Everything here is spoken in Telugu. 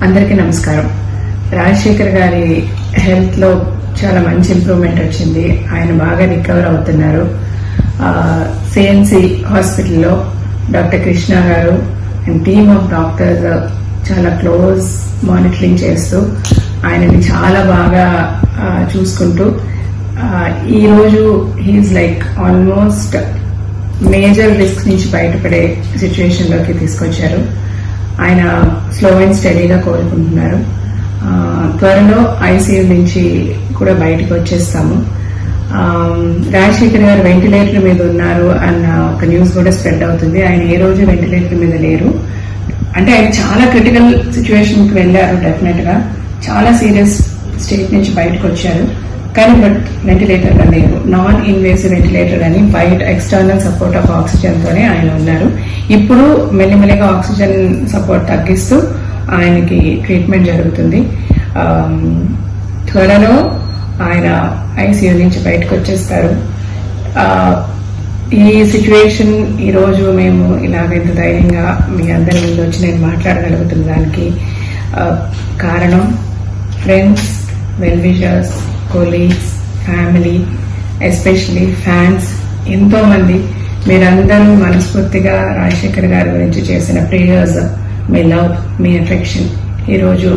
అందరికీ నమస్కారం. రాజశేఖర్ గారి హెల్త్ లో చాలా మంచి ఇంప్రూవ్మెంట్ వచ్చింది. ఆయన బాగా రికవర్ అవుతున్నారు. సిఎన్సి హాస్పిటల్లో doctor Krishna garu and team of doctors చాలా క్లోజ్ మానిటరింగ్ చేస్తూ ఆయనని చాలా బాగా చూసుకుంటూ ఈ రోజు he's like almost major risk నుంచి బయటపడే సిచ్యువేషన్ లోకి తీసుకొచ్చారు. ఆయన స్లో అండ్ స్టడీగా కోలుకుంటున్నారు. త్వరలో ఐసీయూ నుంచి కూడా బయటకు వచ్చేస్తాము. రాజశేఖర్ గారు వెంటిలేటర్ మీద ఉన్నారు అన్న ఒక న్యూస్ కూడా స్ప్రెడ్ అవుతుంది. ఆయన ఏ రోజు వెంటిలేటర్ మీద లేరు. అంటే ఆయన చాలా క్రిటికల్ సిచ్యువేషన్ కి వెళ్లారు. డెఫినెట్ గా చాలా సీరియస్ స్టేట్ నుంచి బయటకు వచ్చారు. కానీ బట్ వెంటిలేటర్ గా లేరు. నాన్ ఇన్వేసివ్ వెంటిలేటర్ అని బయట ఎక్స్టర్నల్ సపోర్ట్ ఆఫ్ ఆక్సిజన్ తోనే ఆయన ఉన్నారు. ఇప్పుడు మెల్లిమెల్లిగా ఆక్సిజన్ సపోర్ట్ తగ్గిస్తూ ఆయనకి ట్రీట్మెంట్ జరుగుతుంది. త్వరలో ఆయన ఐసీయూ నుంచి బయటకు వచ్చేస్తారు. ఈ సిచ్యువేషన్ ఈ రోజు మేము ఇలాగెంత ధైర్యంగా మీ అందరి ముందు వచ్చి నేను మాట్లాడగలుగుతున్న దానికి కారణం friends, well wishers, colleagues, family, especially fans ఎంతో మంది. మీరందరూ మనస్ఫూర్తిగా రాజశేఖర్ గారి గురించి చేసిన ప్రేయర్స్, మీ లవ్, మీ అఫెక్షన్ ఈరోజు